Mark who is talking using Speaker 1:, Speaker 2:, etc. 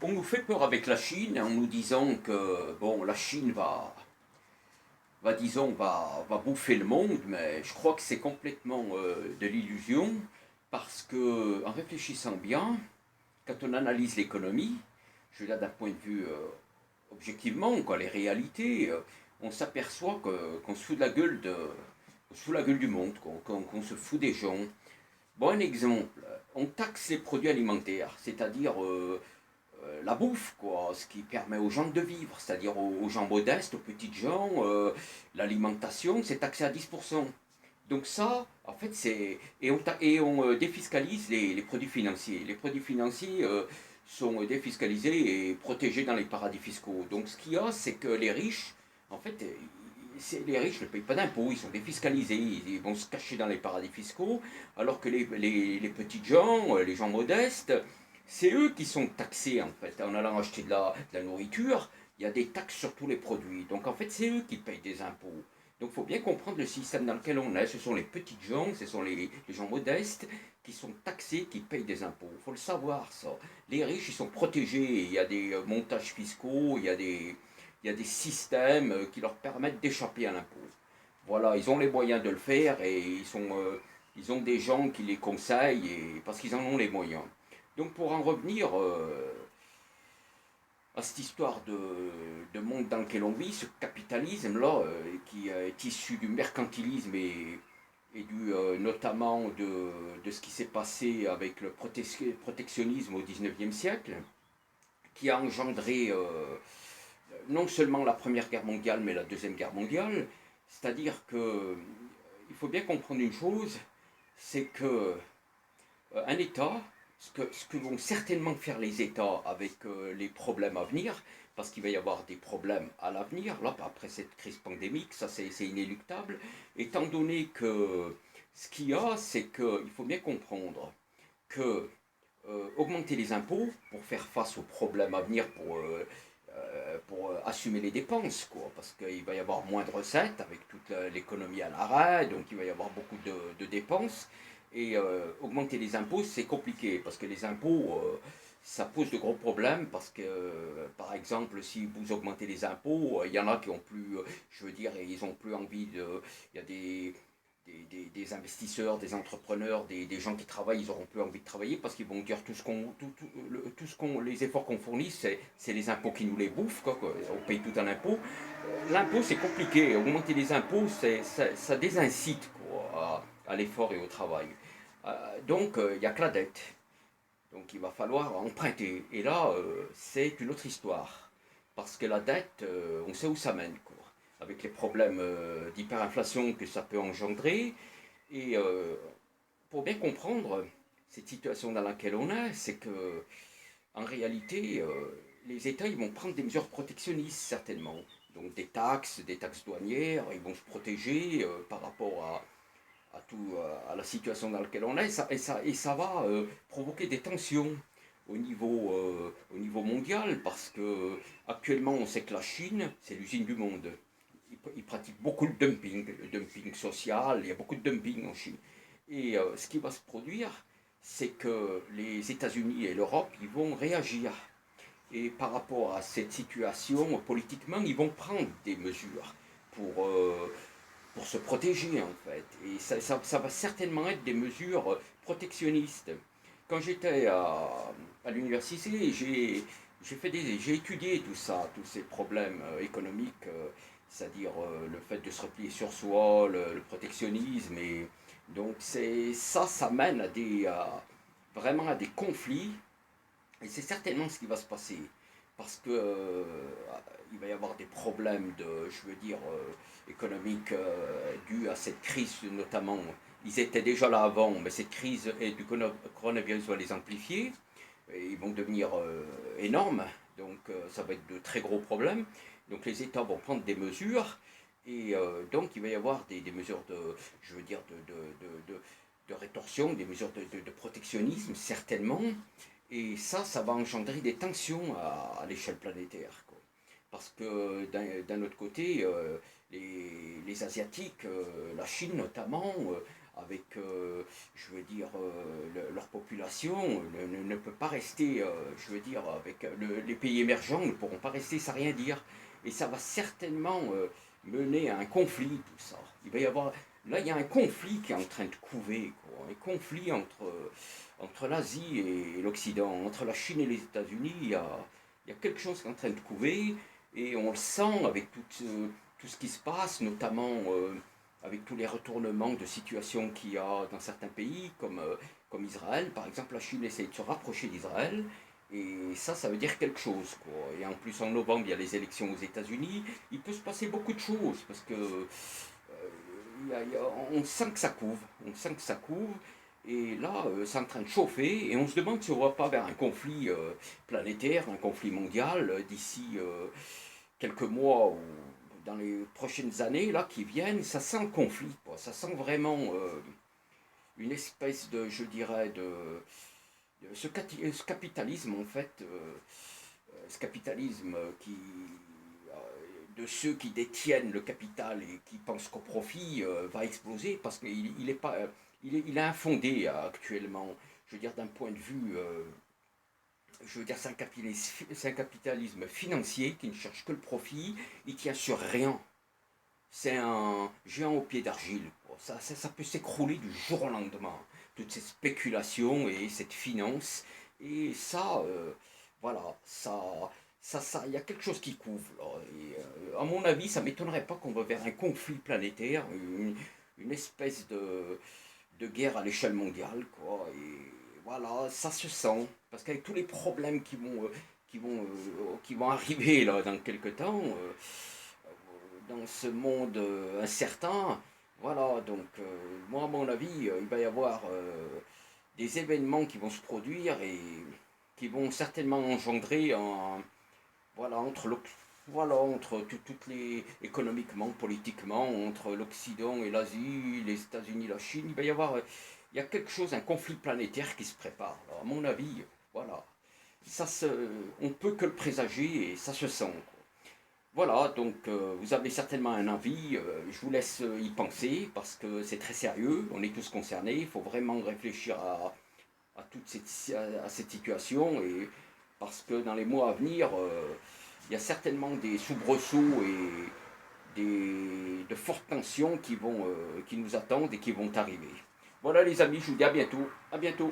Speaker 1: On nous fait peur avec la Chine en nous disant que bon, la Chine va bouffer le monde, mais je crois que c'est complètement de l'illusion parce que en réfléchissant bien, quand on analyse l'économie, je veux dire d'un point de vue objectivement, quoi, les réalités, on s'aperçoit qu'on se fout de la gueule on se fout la gueule du monde, qu'on se fout des gens. Bon, un exemple, on taxe les produits alimentaires, c'est-à-dire la bouffe, quoi, ce qui permet aux gens de vivre, c'est-à-dire aux gens modestes, aux petites gens, l'alimentation, c'est taxé à 10%. Donc ça, en fait, c'est... Et on défiscalise les produits financiers. Les produits financiers sont défiscalisés et protégés dans les paradis fiscaux. Donc ce qu'il y a, c'est que les riches, en fait, les riches ne payent pas d'impôts, ils sont défiscalisés, ils vont se cacher dans les paradis fiscaux, alors que les petites gens, les gens modestes, c'est eux qui sont taxés en fait. En allant acheter de la nourriture, il y a des taxes sur tous les produits. Donc en fait, c'est eux qui payent des impôts. Donc il faut bien comprendre le système dans lequel on est. Ce sont les petites gens, ce sont les gens modestes qui sont taxés, qui payent des impôts. Il faut le savoir ça. Les riches, ils sont protégés. Il y a des montages fiscaux, il y a des systèmes qui leur permettent d'échapper à l'impôt. Voilà, ils ont les moyens de le faire et ils ont des gens qui les conseillent parce qu'ils en ont les moyens. Donc pour en revenir à cette histoire de monde dans lequel on vit, ce capitalisme-là, qui est issu du mercantilisme et notamment de ce qui s'est passé avec le protectionnisme au XIXe siècle, qui a engendré non seulement la Première Guerre mondiale, mais la Deuxième Guerre mondiale. C'est-à-dire que il faut bien comprendre une chose, c'est que un État, ce que vont certainement faire les États avec les problèmes à venir, parce qu'il va y avoir des problèmes à l'avenir, là, après cette crise pandémique, ça c'est inéluctable, étant donné que ce qu'il y a, c'est qu'il faut bien comprendre que augmenter les impôts pour faire face aux problèmes à venir, pour assumer les dépenses, quoi, parce qu'il va y avoir moins de recettes avec toute l'économie à l'arrêt, donc il va y avoir beaucoup de dépenses. Et augmenter les impôts, c'est compliqué, parce que les impôts, ça pose de gros problèmes, parce que, par exemple, si vous augmentez les impôts, il y en a qui ont plus, je veux dire, ils ont plus envie de... Il y a des investisseurs, des entrepreneurs, des gens qui travaillent, ils n'auront plus envie de travailler parce qu'ils vont dire tout ce qu'on, les efforts qu'on fournit, c'est les impôts qui nous les bouffent, quoi. On paye tout en impôts. L'impôt, c'est compliqué. Augmenter les impôts, ça désincite quoi, à l'effort et au travail. Donc, il n'y a que la dette. Donc, il va falloir emprunter. Et là, c'est une autre histoire. Parce que la dette, on sait où ça mène, quoi. Avec les problèmes d'hyperinflation que ça peut engendrer. Et pour bien comprendre cette situation dans laquelle on est, c'est que en réalité, les États ils vont prendre des mesures protectionnistes certainement. Donc des taxes douanières, ils vont se protéger par rapport à la situation dans laquelle on est, et ça va provoquer des tensions au niveau mondial, parce que actuellement on sait que la Chine, c'est l'usine du monde. Ils pratiquent beaucoup le dumping social, il y a beaucoup de dumping en Chine. Et ce qui va se produire, c'est que les États-Unis et l'Europe, ils vont réagir. Et par rapport à cette situation, politiquement, ils vont prendre des mesures pour, euh, pour se protéger, en fait. Et ça va certainement être des mesures protectionnistes. Quand j'étais à l'université, j'ai étudié tout ça, tous ces problèmes économiques, c'est-à-dire le fait de se replier sur soi, le protectionnisme. Et donc ça mène vraiment à des conflits, et c'est certainement ce qui va se passer. Parce que il va y avoir des problèmes je veux dire, économiques dus à cette crise, notamment. Ils étaient déjà là avant, mais cette crise du coronavirus va les amplifier. Et ils vont devenir énormes. Donc ça va être de très gros problèmes. Donc les États vont prendre des mesures. Et donc il va y avoir des mesures je veux dire, de rétorsion, des mesures de protectionnisme, certainement. Et ça va engendrer des tensions à l'échelle planétaire, quoi. Parce que d'un autre côté, les Asiatiques, la Chine notamment, avec, je veux dire, leur population coopération ne peut pas rester, je veux dire, avec les pays émergents ne pourront pas rester sans rien dire. Et ça va certainement mener à un conflit, tout ça. Il va y avoir, là, il y a un conflit qui est en train de couver, quoi. Un conflit entre l'Asie et l'Occident, entre la Chine et les États-Unis. Il y a quelque chose qui est en train de couver, et on le sent avec tout ce qui se passe, notamment avec tous les retournements de situation qu'il y a dans certains pays, comme Israël. Par exemple, la Chine essaie de se rapprocher d'Israël, et ça veut dire quelque chose, quoi. Et en plus, en novembre, il y a les élections aux États-Unis. Il peut se passer beaucoup de choses, parce que on sent que ça couvre, on sent que ça couvre, et là, c'est en train de chauffer, et on se demande si on ne va pas vers un conflit planétaire, un conflit mondial, d'ici quelques mois ou dans les prochaines années là qui viennent. Ça sent le conflit, quoi. Ça sent vraiment une espèce de, je dirais, ce capitalisme en fait, ce capitalisme de ceux qui détiennent le capital et qui pensent qu'au profit va exploser, parce qu'il est pas, il est infondé actuellement. Je veux dire, d'un point de vue, je veux dire, c'est un capitalisme financier qui ne cherche que le profit, il tient sur rien. C'est un géant au pied d'argile, quoi. Ça peut s'écrouler du jour au lendemain. Toutes ces spéculations et cette finance. Et ça, voilà, il y a quelque chose qui couvre, là. Et, à mon avis, ça ne m'étonnerait pas qu'on va vers un conflit planétaire, une espèce de guerre à l'échelle mondiale, quoi. Et voilà, ça se sent. Parce qu'avec tous les problèmes qui vont arriver là dans quelques temps, dans ce monde incertain. Voilà, donc moi à mon avis, il va y avoir des événements qui vont se produire et qui vont certainement engendrer voilà, voilà, toutes les économiquement, politiquement, entre l'Occident et l'Asie, les États-Unis, la Chine, il va y avoir il y a quelque chose, un conflit planétaire qui se prépare. Alors, à mon avis, voilà, ça se, on peut que le présager et ça se sent. Voilà, donc vous avez certainement un avis, je vous laisse y penser parce que c'est très sérieux, on est tous concernés, il faut vraiment réfléchir à cette situation, et parce que dans les mois à venir, il y a certainement des soubresauts et de fortes tensions qui nous attendent et qui vont arriver. Voilà les amis, je vous dis à bientôt. À bientôt.